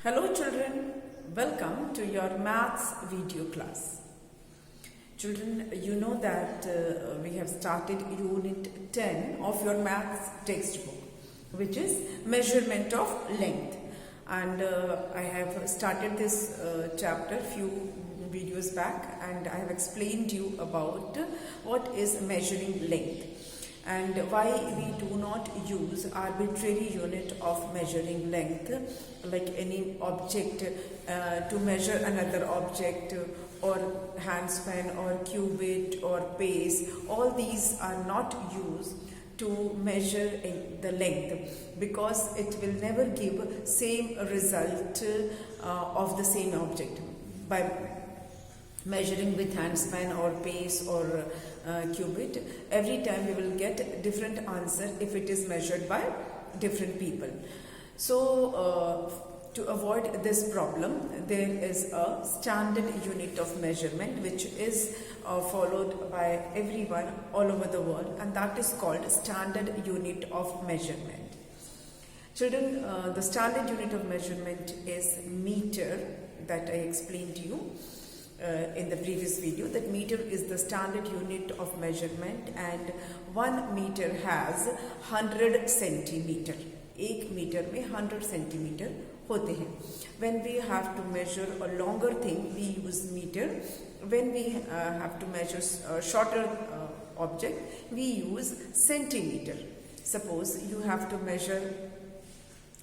Hello children, welcome to your maths video class. Children, you know that we have started unit 10 of your maths textbook, which is measurement of length. And I have started this chapter few videos back, and I have explained you about what is measuring length and why we do not use arbitrary unit of measuring length like any object to measure another object, or handspan or cubit or pace. All these are not used to measure the length, because it will never give same result of the same object. By measuring with handspan or pace or cubit, every time we will get different answer if it is measured by different people. So to avoid this problem, there is a standard unit of measurement which is followed by everyone all over the world, and that is called standard unit of measurement. Children, the standard unit of measurement is meter, that I explained to you in the previous video, that meter is the standard unit of measurement, and 1 meter has 100 centimeter. 1 meter में 100 centimeter होते हैं. When we have to measure a longer thing, we use meter. When we have to measure a shorter object, we use centimeter. Suppose you have to measure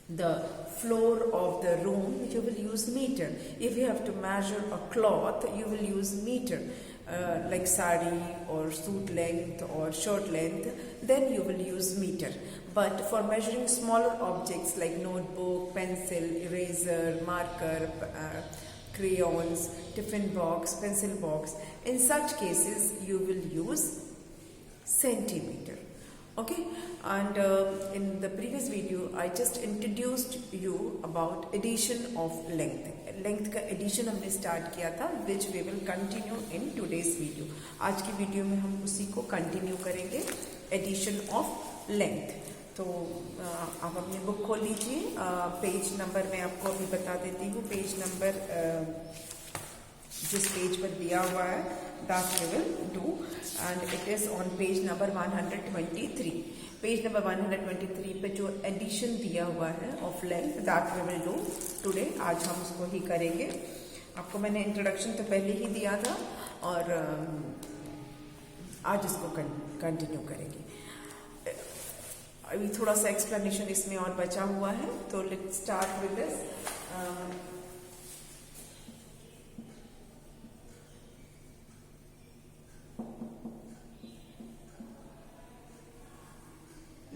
the floor of the room, you will use meter. If you have to measure a cloth, you will use meter, like sari or suit length or shirt length, then you will use meter. But for measuring smaller objects like notebook, pencil, eraser, marker, crayons, tiffin box, pencil box, in such cases you will use centimeter. Okay, and in the previous video I just introduced you about addition of length. Length का addition हमने start किया था, which we will continue in today's video. आज की video में हम उसी को continue करेंगे, addition of length. तो आप अपनी बुक खोल लीजिए. पेज नंबर मैं आपको अभी बता देती हूँ. पेज नंबर जिस पेज पर दिया हुआ है, that we will do, and it is on page number 123. Page number 123 पे जो एडिशन दिया हुआ है of length, that we will do today. आज हम उसको ही करेंगे. आपको मैंने इंट्रोडक्शन तो पहले ही दिया था, और आज इसको कंटिन्यू करेंगे. अभी थोड़ा सा एक्सप्लेनेशन इसमें और बचा हुआ है, तो let's start with this.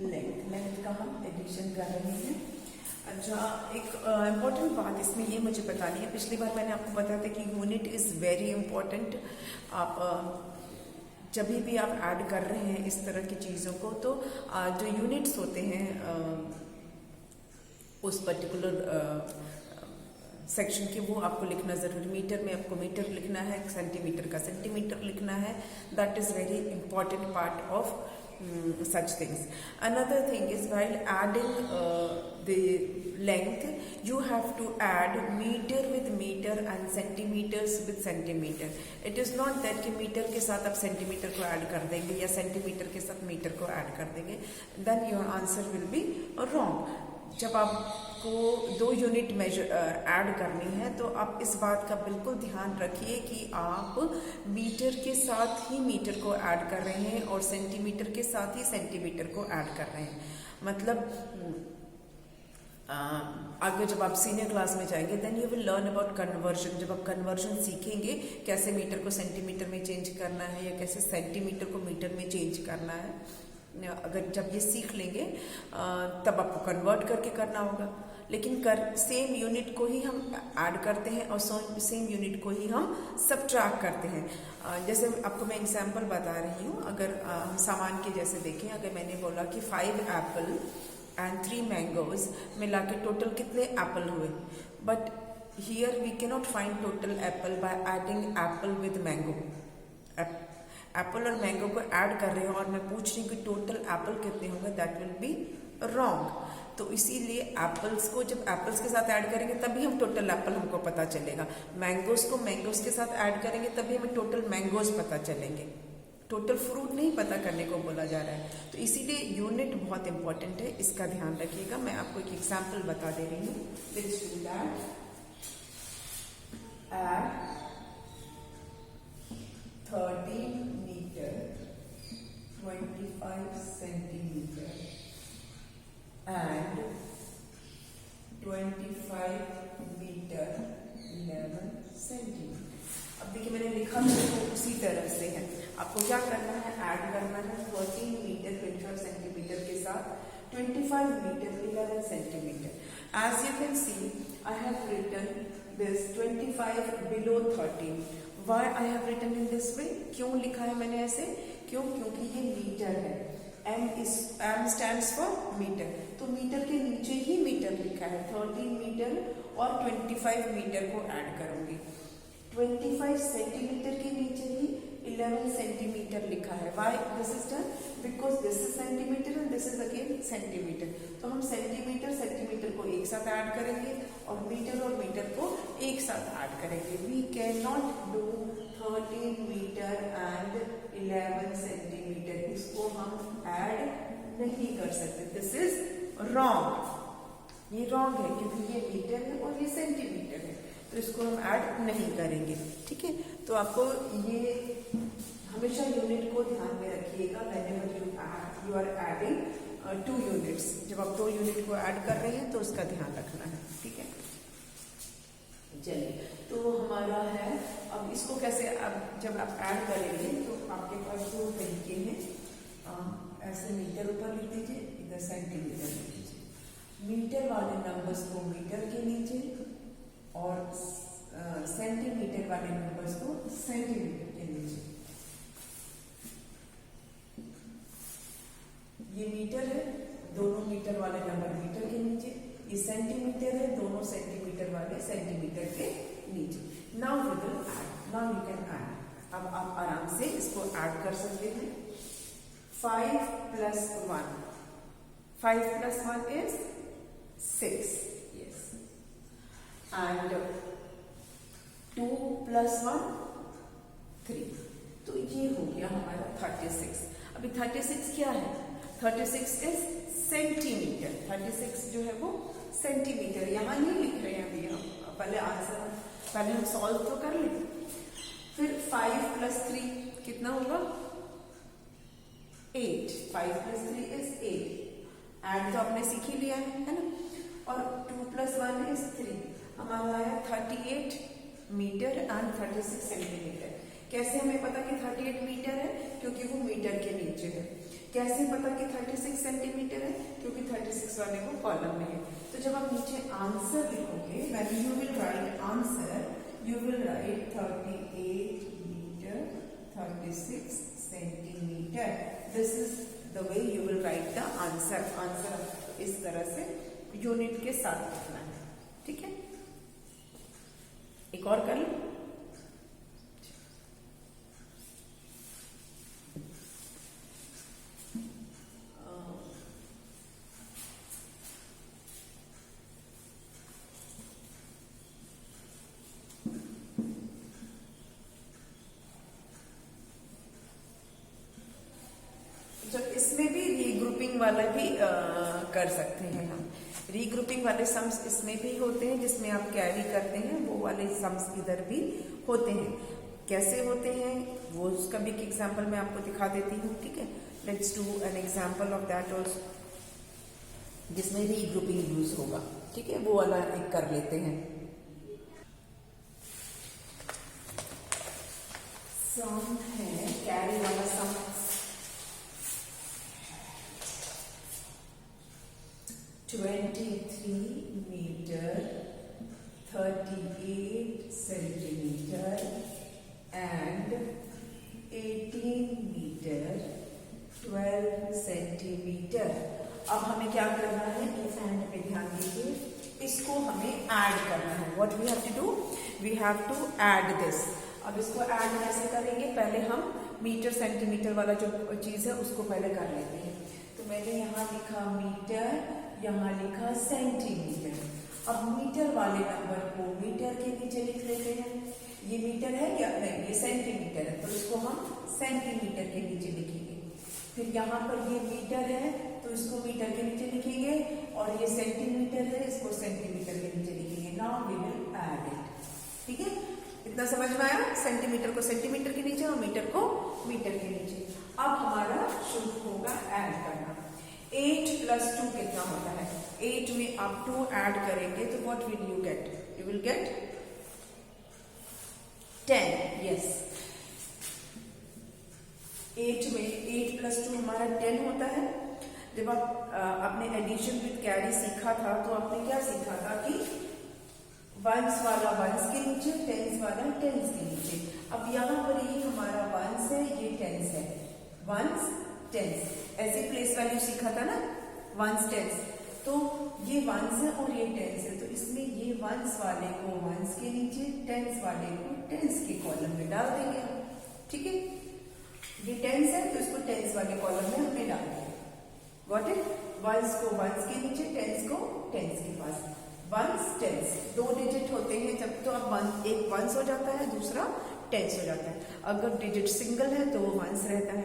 Length का हम एडिशन कर रहे हैं. अच्छा, एक इम्पॉर्टेंट बात इसमें ये मुझे बतानी है. पिछली बार मैंने आपको बताया था कि यूनिट इज़ वेरी इम्पॉर्टेंट. आप जब भी आप ऐड कर रहे हैं इस तरह की चीज़ों को, तो जो यूनिट्स होते हैं उस पर्टिकुलर सेक्शन के, वो आपको लिखना ज़रूरी. मीटर में आपको मीटर लिखना है, सेंटीमीटर का सेंटीमीटर लिखना है. That is very important part of such things. Another thing is, while adding the length, you have to add meter with meter and centimeters with centimeter. It is not that कि metre के साथ आप centimetre को add कर देंगे या centimetre के साथ मीटर को ऐड कर देंगे, then your answer will be wrong. जब आपको 2 यूनिट मेजर ऐड करनी है, तो आप इस बात का बिल्कुल ध्यान रखिए कि आप मीटर के साथ ही मीटर को ऐड कर रहे हैं और सेंटीमीटर के साथ ही सेंटीमीटर को ऐड कर रहे हैं. मतलब आगे जब आप सीनियर क्लास में जाएंगे, then you will learn about conversion. जब आप कन्वर्जन सीखेंगे, कैसे मीटर को सेंटीमीटर में चेंज करना है या कैसे सेंटीमीटर को मीटर में चेंज करना है, अगर जब ये सीख लेंगे तब आपको कन्वर्ट करके करना होगा. लेकिन सेम यूनिट को ही हम ऐड करते हैं और सेम यूनिट को ही हम सब्ट्रैक्ट करते हैं. जैसे आपको मैं एग्जांपल बता रही हूँ. अगर हम सामान के जैसे देखें, अगर मैंने बोला कि 5 एप्पल एंड 3 मैंगोज मिला के टोटल कितने एप्पल हुए, but here we cannot find total apple by adding apple with mango. Apple और मैंगो को ऐड कर रहे हो और मैं पूछ रही हूँ कि टोटल एप्पल कितने होंगे, दैट विल बी रॉन्ग. तो इसीलिए एप्पल्स को जब एप्पल्स के साथ ऐड करेंगे तभी हम टोटल एप्पल हमको पता चलेगा, मैंगोज को मैंगोज के साथ ऐड करेंगे तभी हमें टोटल मैंगोज पता चलेंगे, टोटल फ्रूट नहीं पता करने को बोला जा रहा है। तो इसीलिए यूनिट बहुत इंपॉर्टेंट है, इसका ध्यान रखिएगा। मैं आपको एक एग्जाम्पल बता दे रही हूँ। Let's do that. Add 13 metre 25 centimetre and 25 metre 11 centimetre. अब देखिए मैंने लिखा तो उसी तरह से है, आपको क्या करना है, ऐड करना है 13 मीटर 25 सेंटीमीटर के साथ 25 metre 11 centimetre. As you can see I have written this 25 below 13। Why I have written in this way, क्यों लिखा है मैंने ऐसे, क्यों, क्योंकि ये मीटर है, M स्टैंड्स फॉर मीटर, तो मीटर के नीचे ही मीटर लिखा है, 13 मीटर और 25 मीटर को ऐड करूंगी। 25 सेंटीमीटर के नीचे ही 11 सेंटीमीटर लिखा है। Why this is done, because this is centimetre and this is again centimetre, तो हम सेंटीमीटर को एक साथ ऐड करेंगे और मीटर को एक साथ ऐड करेंगे। We can not do 13 metre and 11 centimetre, इसको हम ऐड नहीं कर सकते, दिस इज रॉन्ग, ये रॉन्ग है क्योंकि ये मीटर है और ये सेंटीमीटर है, तो इसको हम ऐड नहीं करेंगे। ठीक है, तो आपको ये हमेशा यूनिट को ध्यान में रखिएगा। Whenever you are adding 2 units, जब आप 2 यूनिट को ऐड कर रहे हैं तो उसका ध्यान रखना है। ठीक है, चलिए तो हमारा है, अब इसको कैसे, अब जब आप ऐड करेंगे तो आपके पास 2 तरीके हैं। ऐसे मीटर ऊपर लिख दीजिए, इधर सेंटीमीटर लिख दीजिए। मीटर वाले नंबर्स को मीटर के नीचे और सेंटीमीटर वाले नंबर्स को सेंटीमीटर के नीचे। ये मीटर है, दोनों मीटर वाले नंबर मीटर के नीचे, ये सेंटीमीटर है, दोनों सेंटीमीटर वाले सेंटीमीटर के नीचे। Now we will add, now you can add. अब आप आराम से इसको ऐड कर सकते हैं। 5 + 1, 5 + 1 is 6, yes, and 2 + 1 3, तो ये हो गया हमारा 36। अभी 36 क्या है, 36 इज सेंटीमीटर, 36 जो है वो सेंटीमीटर, यहाँ नहीं लिख रहे हैं अभी हम, पहले आंसर, पहले हम सॉल्व तो कर लें। फिर 5 + 3 कितना होगा, 8, 5 + 3 is 8, ऐड तो आपने सीख ही लिया है ना, और 2 + 1 is 3, हमारा आया 38 मीटर एंड 36 सेंटीमीटर। कैसे हमें पता कि 38 मीटर है, क्योंकि वो मीटर के नीचे है। कैसे पता कि 36 सेंटीमीटर है, क्योंकि 36 वाले को कॉलम में है। तो जब आप नीचे आंसर लिखोगे, when you will write answer, you will write 38 metre 36 centimetre. This is the way you will write the answer. Answer इस तरह से यूनिट के साथ लिखना है। ठीक है, एक और कर लो। इसमें भी रीग्रुपिंग वाला भी कर सकते हैं हम। रीग्रुपिंग वाले सम्स इसमें भी होते हैं, जिसमें आप कैरी करते हैं, वो वाले सम्स इधर भी होते हैं। कैसे होते हैं वो उसका भी एक एग्जाम्पल मैं आपको दिखा देती हूँ। ठीक है, let's do an example of that also, जिसमें रीग्रुपिंग यूज होगा। ठीक है, वो वाला एक कर लेते हैं। सम है कैरी वाला sum, 23 metre 38 centimetre and 18 metre 12 centimetre. अब हमें क्या करना है, इस हैंड पे ध्यान दीजिए, इसको हमें ऐड करना है। What we have to do, we have to add this. अब इसको ऐड कैसे करेंगे, पहले हम मीटर सेंटीमीटर वाला जो चीज है उसको पहले कर लेते हैं। तो मैंने यहाँ लिखा मीटर यहाँ लिखा सेंटीमीटर। अब मीटर वाले नंबर को मीटर के नीचे लिख लेते हैं। ये मीटर है क्या? नहीं, ये सेंटीमीटर है, तो इसको हम सेंटीमीटर के नीचे लिखेंगे। फिर यहाँ पर ये मीटर है तो इसको मीटर के नीचे लिखेंगे, और ये सेंटीमीटर है, इसको सेंटीमीटर के नीचे लिखेंगे। Now we will add it. ठीक है, इतना समझ में आया? सेंटीमीटर को सेंटीमीटर के नीचे और मीटर को मीटर के नीचे। अब हमारा शुरू होगा ऐड करना। 8 + 2 कितना होता है? 8 में आप 2 ऐड करेंगे तो what will you get? You will get 10। Yes, 8 में 8 + 2 हमारा 10 होता है। जब आप आपने एडिशन विद कैरी सीखा था तो आपने क्या सीखा था कि वंस वाला वंस के नीचे, टेंस वाला टेंस के नीचे। अब यहाँ पर ये हमारा वंस है, ये टेंस है। वंस टेंस ऐसे प्लेस वैल्यू सीखा था ना, वंस टेंस। तो ये वंस है और ये टेंस है, तो इसमें ये वंस वाले को वंस के नीचे, टेंस वाले को टेंस के कॉलम में डाल देंगे। ठीक है, ये टेंस है तो इसको टेंस वाले कॉलम में हमने डाल दिया। Got it? वंस को वंस के नीचे, टेंस को टेंस के पास। वंस टेंस 2 डिजिट होते हैं जब, तो अब एक वंस हो जाता है, दूसरा टेंस हो जाता है। अगर डिजिट सिंगल है तो वो वंस रहता है,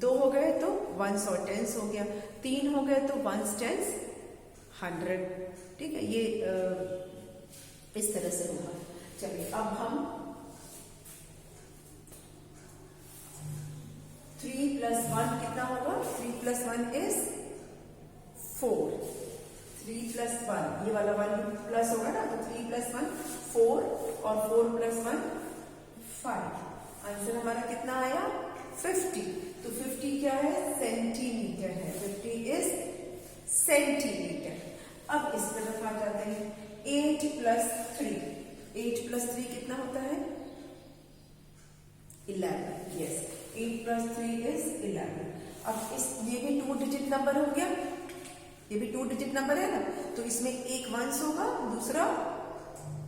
2 हो गए तो वंस और टेंस हो गया, 3 हो गए तो वंस टेंस 100। ठीक है, ये इस तरह से होगा। चलिए अब हम 3 + 1 कितना होगा? 3 + 1 इज 4। 3 + 1, ये वाला 1 प्लस होगा ना, तो 3 + 1 4, और 4 + 1 5। आंसर हमारा कितना आया? 50। तो 50 क्या है? सेंटीमीटर है। 50 इज सेंटीमीटर। अब इस तरफ आ जाते हैं। 8 + 3, 8 + 3 कितना होता है? 11। Yes, 8 + 3 is 11। अब ये भी 2 डिजिट नंबर हो गया, ये भी 2 डिजिट नंबर है ना, तो इसमें एक वंस होगा, दूसरा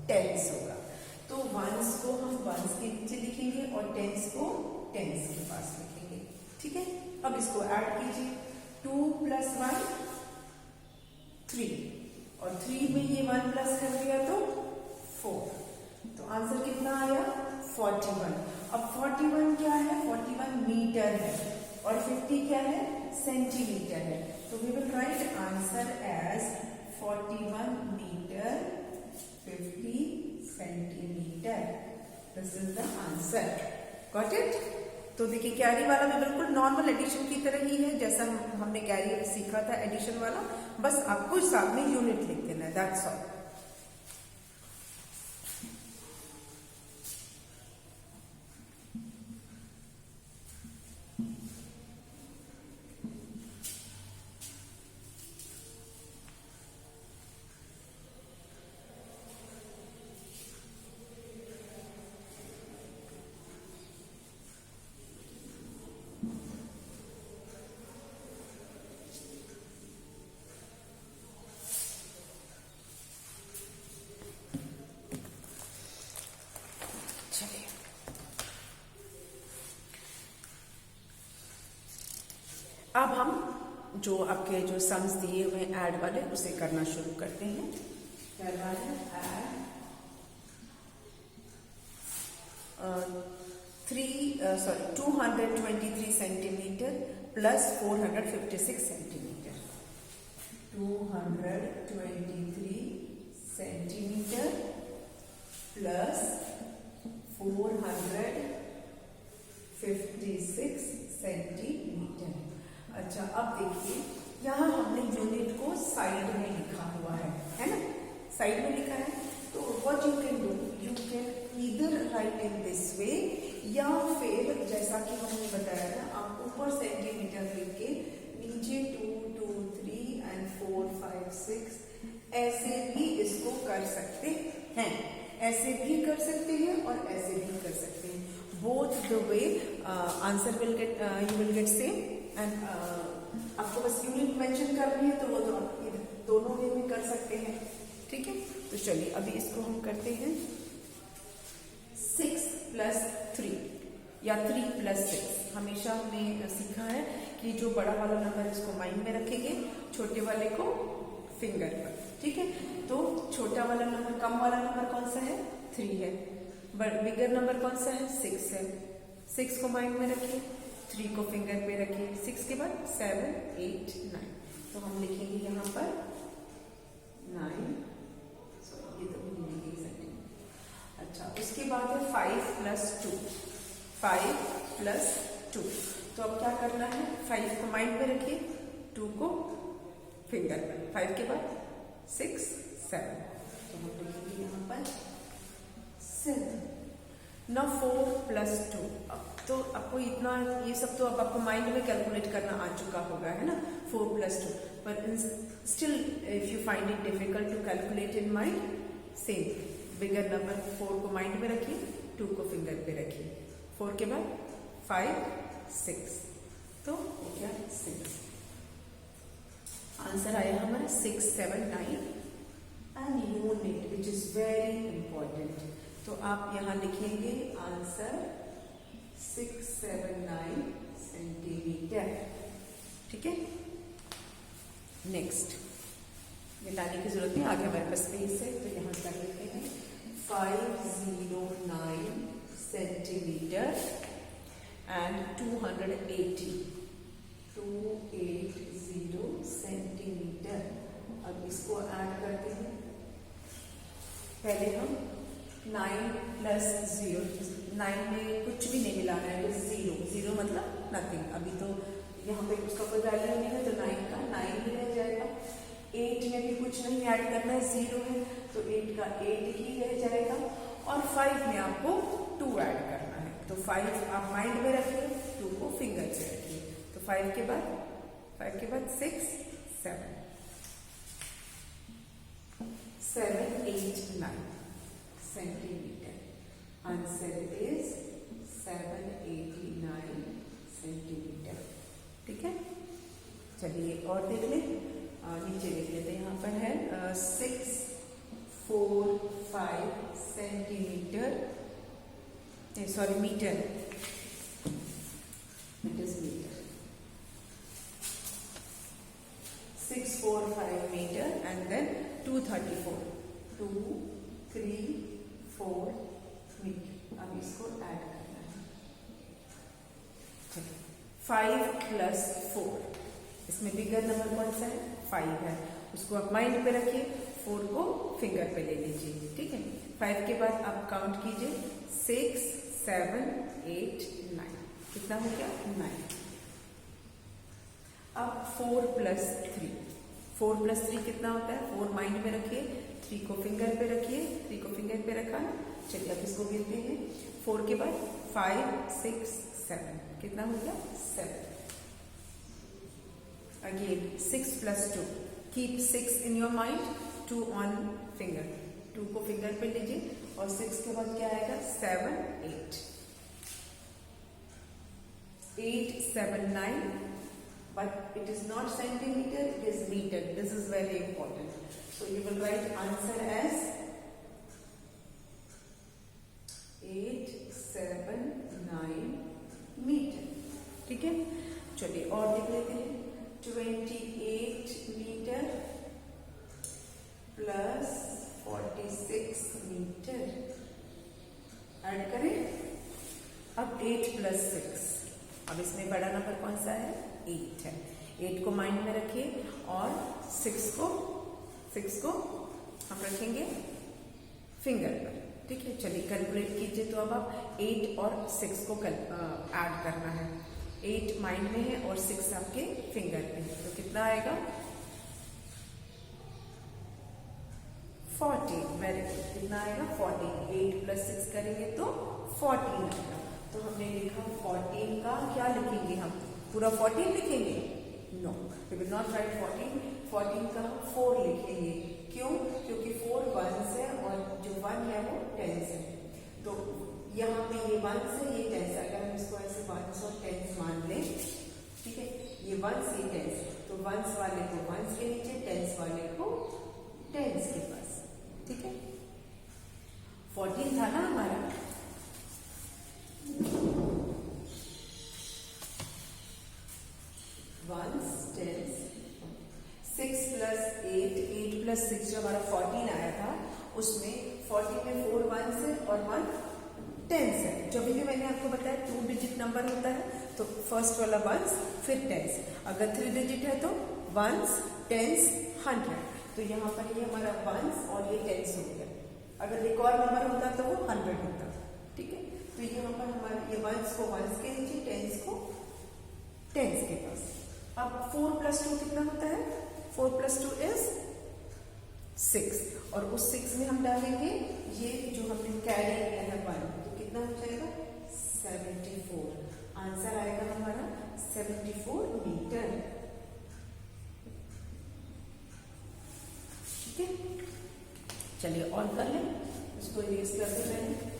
टेंस होगा। तो वंस को हम वंस के नीचे लिखेंगे और टेंस को टेंस के पास लिखेंगे। ठीक है, अब इसको ऐड कीजिए। 2 + 1 3, और 3 में ये 1 प्लस कर दिया तो 4। तो आंसर कितना आया? 41। अब 41 क्या है? 41 मीटर है, और 50 क्या है? सेंटीमीटर है। तो we will write answer as 41 metre 50 centimetre. This is the answer. Got it? तो देखिए कैरी वाला भी बिल्कुल नॉर्मल एडिशन की तरह ही है, जैसा हमने कैरी सीखा था एडिशन वाला, बस आपको साथ में यूनिट लिख देना है, दैट्स ऑल। अब हम जो आपके जो सम्स दिए हुए ऐड वाले उसे करना शुरू करते हैं। पहला है add 223 centimetre plus 456 centimetre. 223 centimetre plus 456 centimetre. अच्छा, अब देखिए यहाँ हमने यूनिट को साइड में लिखा हुआ है ना, साइड में लिखा है। तो what you can do, you can either right in this वे, या फिर जैसा कि हमने बताया था, आप ऊपर सेंटीमीटर लिख के नीचे 2, 2, 3 एंड 4, 5, 6 ऐसे भी इसको कर सकते हैं। ऐसे भी कर सकते हैं और ऐसे भी कर सकते हैं। Both the way answer will get, you will get same. And आपको बस यूनिट मेंशन करनी है तो वो तो आप दोनों वे में कर सकते हैं। ठीक है, तो चलिए अभी इसको हम करते हैं 6 + 3 या 3 + 6। हमेशा हमने सीखा है कि जो बड़ा वाला नंबर इसको माइंड में रखेंगे, छोटे वाले को फिंगर पर, ठीक है। तो छोटा वाला नंबर, कम वाला नंबर कौन सा है? 3 है। बिगर नंबर कौन सा है? 6 है। 6 को माइंड में रखिए, 3 को फिंगर पे रखिए, 6 के बाद 7, 8, 9। तो हम लिखेंगे यहाँ पर 9, ये तो भूल गई सेटिंग। अच्छा, उसके बाद है 5 + 2, 5 + 2। तो अब क्या करना है? 5 को माइंड में रखिए, 2 को फिंगर पर, 5 के बाद 6, 7। तो हम लिखेंगे यहाँ पर 7। Now 4 + 2। अब तो आपको इतना, ये सब तो अब आपको माइंड में कैलकुलेट करना आ चुका होगा, है ना, 4 + 2। पर still if you find it difficult to calculate in mind, same bigger number 4 को माइंड में रखिए, 2 को फिंगर पे रखिए, 4 के बाद 5, 6। तो हो गया 6। आंसर आया हमारा 6, 7, 9 and unit which is very important. तो आप यहां लिखेंगे आंसर 679 सेंटीमीटर, ठीक है। नेक्स्ट, ये लाने की जरूरत नहीं, आगे हमारे पास स्पेस है, तो यहां कर लेते हैं 509 सेंटीमीटर एंड 280 सेंटीमीटर। अब इसको ऐड करते हैं। पहले हम 9 + 0, 9 में कुछ भी नहीं मिलाना है, बस 0, 0 मतलब नथिंग। अभी तो यहाँ पे उसका कोई वैल्यू नहीं है, तो 9 का 9 ही रह जाएगा। 8 में भी कुछ नहीं ऐड करना है, 0 है, तो 8 का 8 ही रह जाएगा। और 5 में आपको 2 ऐड करना है, तो 5 आप माइंड में रखिए, 2 को फिंगर से रखिए। तो 5 के बाद 6, 7, 8, 9 सेंटीमीटर। आंसर इज 789 सेंटीमीटर, ठीक है। चलिए और देख लें, नीचे देख लेते हैं। यहाँ पर है 645 centimetre, sorry metre, it is metre. 645 metre and then 234, 2, 3, 4 metre. अब इसको ऐड करना है। 5 + 4, इसमें बिगर नंबर कौन सा है? 5 है, उसको आप माइंड पे रखिए, 4 को फिंगर पे ले लीजिए, ठीक है। 5 के बाद आप काउंट कीजिए, 6, 7, 8, 9। कितना हो गया? 9। अब 4 + 3, 4 + 3 कितना होता है? 4 माइंड में रखिए, 3 को फिंगर पे रखिए, 3 को फिंगर पे रखा ना। चलिए अब इसको गिनते हैं। 4 के बाद 5, 6, 7, कितना हो गया? 7। Again 6 + 2, keep 6 in your mind, 2 on finger, 2 को फिंगर पे लीजिए, और 6 के बाद क्या आएगा? 7, 8, 8, 7, 9, but it is not centimeter, it is meter. This is very important. So you will write answer as 8, 7, 9 metre, ठीक है। चलिए और देख लेते हैं। 28 मीटर + 46 मीटर ऐड करें। अब 8 + 6, अब इसमें बड़ा नंबर कौन सा है? 8 है। 8 को माइंड में रखिए और 6 को हम रखेंगे फिंगर पर, ठीक है। चलिए कैलकुलेट कीजिए। तो अब आप 8 और 6 को ऐड करना है। 8 माइंड में है और 6 आपके फिंगर पे है, तो कितना आएगा? 14। Very good. कितना आएगा? 14। 8 + 6 करेंगे तो 14 आएगा। तो हमने लिखा 14 का क्या लिखेंगे? हम पूरा 14 लिखेंगे? No, we will not write 14। 14 का 4 लिखेंगे। क्यों? क्योंकि 4 वंस है और जो 1 है वो टेंस है। तो यहाँ पे ये वंस है, ये टेंस है। अगर हम इसको ऐसे वंस और टेंस मान लें, ठीक है, ये वंस, ये टेंस, तो वंस वाले को वंस के नीचे, टेंस वाले को टेंस के पास, ठीक है। 14 था ना हमारा। वंस, टेंस, 6 + 8 प्लस 6 जो हमारा 14 आया था, उसमें 14 में 4 वंस है और 1 टेंस है। जब भी मैंने आपको बताया 2 डिजिट नंबर होता है तो फर्स्ट वाला वंस फिर टेंस, अगर 3 डिजिट है तो वंस टेंस 100। तो यहाँ पर ये हमारा वंस और ये टेंस हो गया। अगर एक और नंबर होता तो वो 100 होता। ठीक है, तो यहाँ पर हमारे ये वंस को वंस के नीचे, टेंस को टेंस के पास। अब 4 + 2 कितना होता है? 4 + 2 इज 6, और उस 6 में हम डालेंगे ये जो हमने कैरी किया है 1, तो कितना हो जाएगा? 74। आंसर आएगा हमारा 74 मीटर। ठीक है, चलिए और कर लें, इसको इरेज कर देते हैं।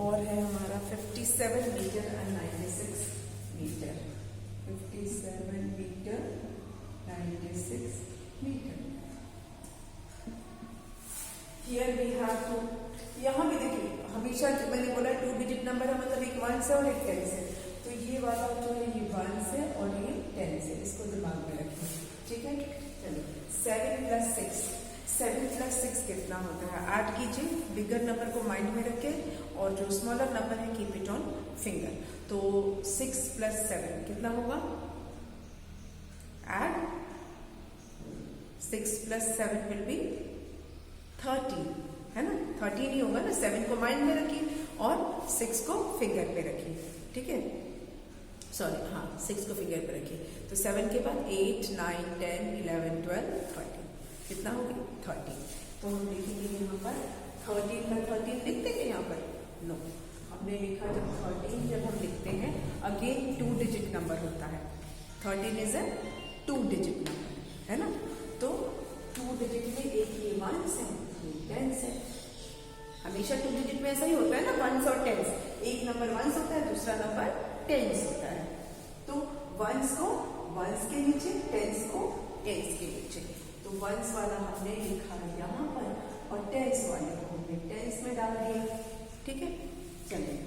और है हमारा 57 metre and 96 metre. 57 metre 96 metre. Here we have to, यहाँ भी देखिए हमेशा जो मैंने बोला 2 डिजिट नंबर है, मतलब एक वंस है और एक टेंस है, तो ये वाला जो है ये वंस है और ये टेंस है, इसको दिमाग में रखिए। ठीक है, चलिए 7 + 6, 7 + 6 कितना होता है? ऐड कीजिए, बिगर नंबर को माइंड में रखें और जो स्मॉलर नंबर है कीप इट ऑन फिंगर। तो 6 + 7 कितना होगा? ऐड 6 + 7 विल बी 13, है ना? 13 ही होगा ना। 7 को माइंड में रखिए और 6 को फिंगर पे रखिए। ठीक है, सॉरी, हाँ 6 को फिंगर पे रखिए। तो 7 के बाद 8, 9, 10, 11, 12, 13 कितना होगी? 13। तो हम लिखेंगे यहाँ पर 13 का 13 लिख देंगे यहाँ पर? नो, हमने लिखा जब 13 जब हम लिखते हैं अगेन 2 डिजिट नंबर होता है। 13 इज अ 2 डिजिट नंबर, है ना? तो 2 डिजिट में एक ये वंस है, ये टेंस है। हमेशा 2 डिजिट में ऐसा ही होता है ना, वंस और टेंस। एक नंबर वंस होता है, दूसरा नंबर टेंस होता है। तो वंस को वंस के नीचे, टेंस को टेंस के नीचे। तो वंस वाला हमने लिखा है यहाँ पर और टेंस वाले को हमने टेंस में डाल दिया। ठीक है, चलिए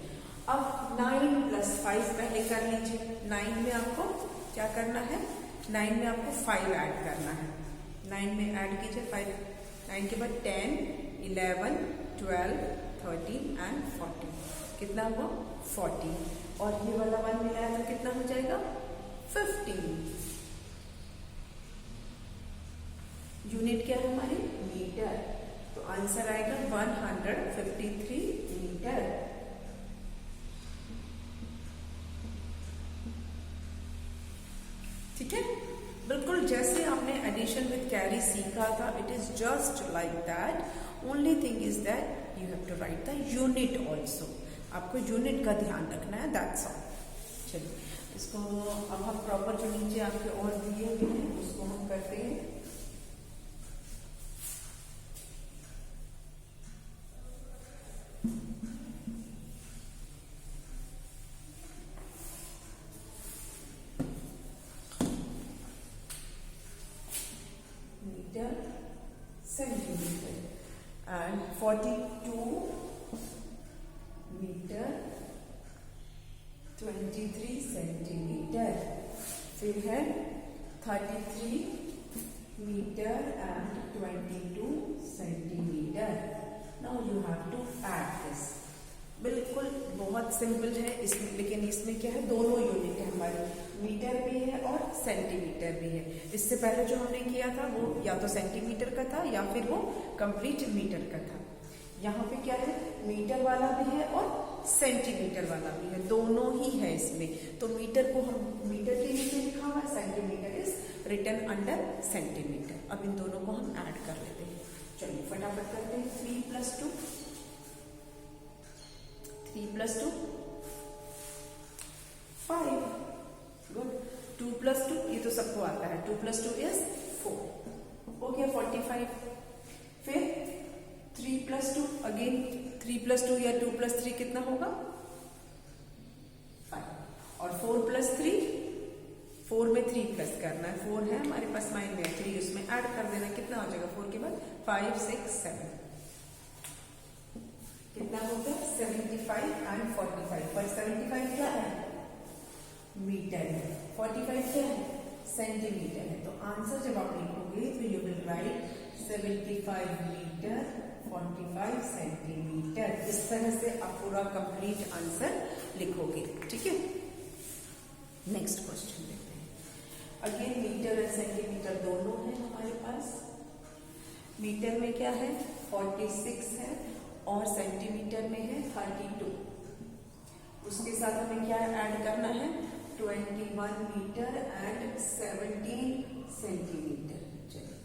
अब 9 + 5 पहले कर लीजिए। 9 में आपको क्या करना है? 9 में आपको 5 ऐड करना है। 9 में ऐड कीजिए 5। 9 के बाद 10, 11, 12, 13 एंड 14 कितना हुआ? 40। और ये वाला 1 मिलाया तो कितना हो जाएगा? 15। यूनिट क्या है हमारी? मीटर। तो आंसर आएगा 153 मीटर। ठीक है, बिल्कुल जैसे आपने एडिशन विद कैरी सीखा था, it is just like that. Only thing is that you have to write the unit also. आपको यूनिट का ध्यान रखना है, दैट्स ऑल। चलिए इसको अब हम प्रॉपर जो नीचे आपके और दिए हुए हैं उसको हम करते हैं। Centimetre and 42 metre 23 centimetre. फिर है 33 metre and 22 centimetre. Now you have to add this. बिल्कुल बहुत सिंपल है इसमें, लेकिन इसमें क्या है? दोनों यूनिट है हमारे, मीटर भी है और सेंटीमीटर भी है। इससे पहले जो हमने किया था वो या तो सेंटीमीटर का था या फिर वो कंप्लीट मीटर का था। यहाँ पे क्या है? मीटर वाला भी है और सेंटीमीटर वाला भी है, दोनों ही है इसमें। तो मीटर को हम मीटर के नीचे लिखा हुआ है, centimetre is written under centimetre. अब इन दोनों को हम ऐड कर लेते हैं। चलिए फटाफट करते हैं। 3 + 2, 3 + 2 5। गुड। 2 + 2 ये तो सबको आता है, 2 + 2 इज 4। हो गया 45। 3 प्लस 2, अगेन 3 प्लस 2 या 2 प्लस 3 कितना होगा 5, और 4 प्लस 3, 4 में 3 प्लस करना है, 4 है हमारे पास माइंड में, 3 उसमें ऐड कर देना, कितना हो जाएगा 4 के बाद 5 6 7, कितना होगा 75 एंड 45, पर 75 क्या है मीटर है, 45 क्या है सेंटीमीटर है। तो आंसर जब आप लिखोगे तो you will write 75 metre 45 centimetre, इस तरह से आप पूरा कंप्लीट आंसर लिखोगे। ठीक है, नेक्स्ट क्वेश्चन देखते हैं। अगेन मीटर और सेंटीमीटर दोनों है हमारे पास। मीटर में क्या है 46 है और सेंटीमीटर में है 32। उसके साथ हमें क्या ऐड करना है 21 मीटर एंड 17 सेंटीमीटर। चलिए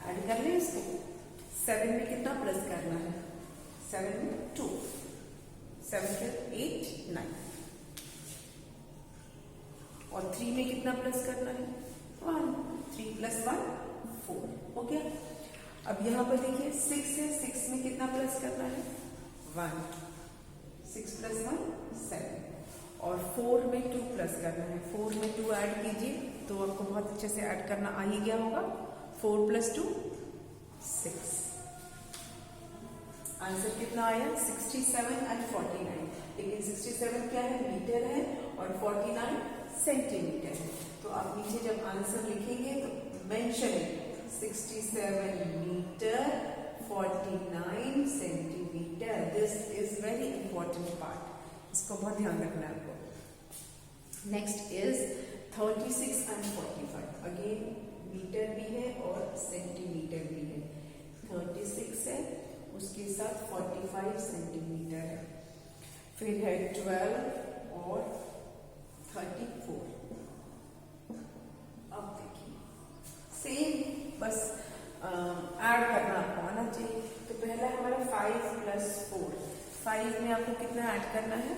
ऐड कर लें इसको। 7 में कितना प्लस करना है 7 में 2, 7 से 8 9, और 3 में कितना प्लस करना है 1, 3 प्लस 1 4, हो गया। अब यहाँ पर देखिए 6 है, 6 में कितना प्लस करना है 1, 6 प्लस 1 7, और 4 में 2 प्लस करना है, 4 में 2 ऐड कीजिए तो आपको बहुत अच्छे से ऐड करना आ ही गया होगा। 4 प्लस 2 6, आंसर कितना आया 67 एंड 49, लेकिन 67 क्या है मीटर है और 49 सेंटीमीटर है। तो आप नीचे जब आंसर लिखेंगे तो mention 67 metre 49 centimetre. This is very important part, इसको बहुत ध्यान रखना है आपको। Next is 36 and 45, again metre भी है और सेंटीमीटर भी है। 36 है, उसके साथ 45 सेंटीमीटर है, फिर है 12 और 34। अब देखिए सेम, बस ऐड करना आपको आना चाहिए। तो पहला हमारा 5 प्लस 4, 5 में आपको कितना ऐड करना है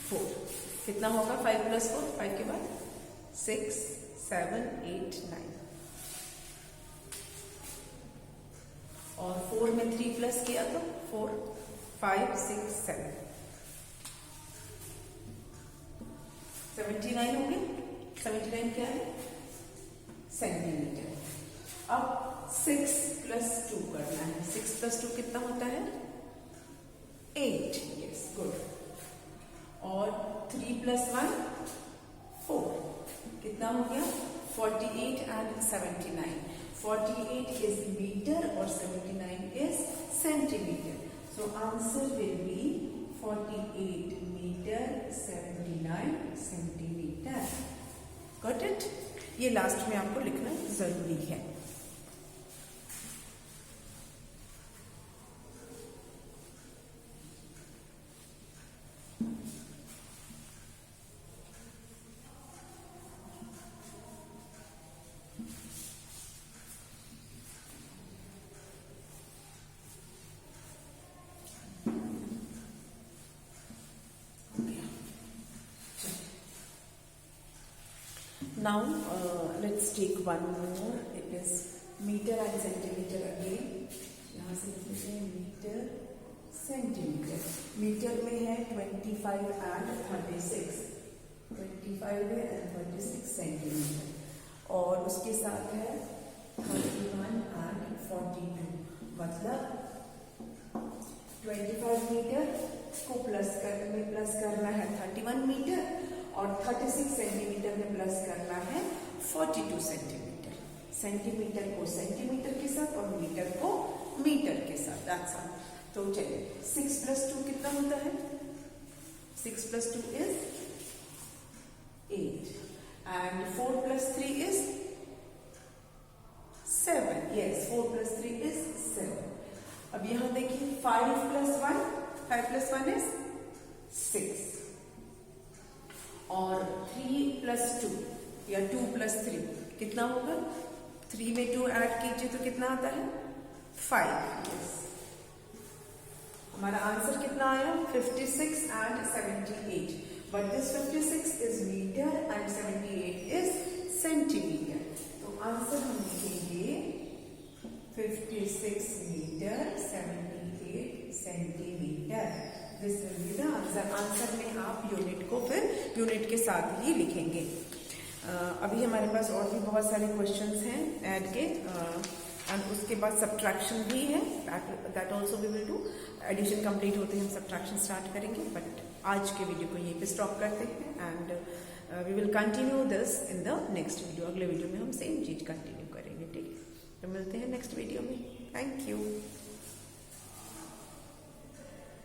4, कितना होगा 5 प्लस 4, 5 के बाद 6 7 8 9, और 4 में 3 प्लस किया तो 4 5 6 7, 79 हो गया। 79 क्या है सेंटीमीटर। अब 6 प्लस 2 करना है, 6 प्लस 2 कितना होता है 8, यस गुड, और 3 प्लस 1 4, कितना हो गया 48 एंड 79। 48 इज मीटर और 79 is centimetre, so answer will be 48 metre 79 centimetre. Got it? ये लास्ट में आपको लिखना जरूरी है। Now let's take one more. It is meter and centimeter again. यहाँ से लिख लेते हैं मीटर सेंटीमीटर। मीटर में है 25 एंड 36, 25 है एंड 36 सेंटीमीटर, और उसके साथ है 31 एंड 42, मतलब 25 मीटर को प्लस करना है 31 मीटर, और 36 सेंटीमीटर में प्लस करना है 42 सेंटीमीटर। सेंटीमीटर को सेंटीमीटर के साथ और मीटर को मीटर के साथ, दैट्स ऑल। तो चलिए 6 प्लस 2 कितना होता है 6 plus 2 is 8 and 4 plus 3 is 7, yes 4 plus 3 is 7। अब यहां देखिए 5 प्लस 1 इज 6, और 3 प्लस 2 या 2 प्लस 3 कितना होगा, 3 में 2 ऐड कीजिए तो कितना आता है 5, यस। हमारा आंसर कितना आया 56 and 78, but this 56 is metre and 78 is centimetre. तो आंसर हम लिखेंगे 56 meter 78 centimeter. This will be the answer. Answer में आप यूनिट को फिर यूनिट के साथ ही लिखेंगे. अभी हमारे पास और भी बहुत सारे क्वेश्चंस हैं ऐड के, और उसके बाद सब्ट्रैक्शन भी है. That also we will do. Addition complete होते ही हम सब्ट्रैक्शन स्टार्ट करेंगे. बट आज के वीडियो को यहीं पे स्टॉप करते हैं and we will continue this in the next video. अगले वीडियो में हम सेम चीज कंटिन्यू करेंगे. ठीक है, तो मिलते हैं नेक्स्ट वीडियो में. Thank you.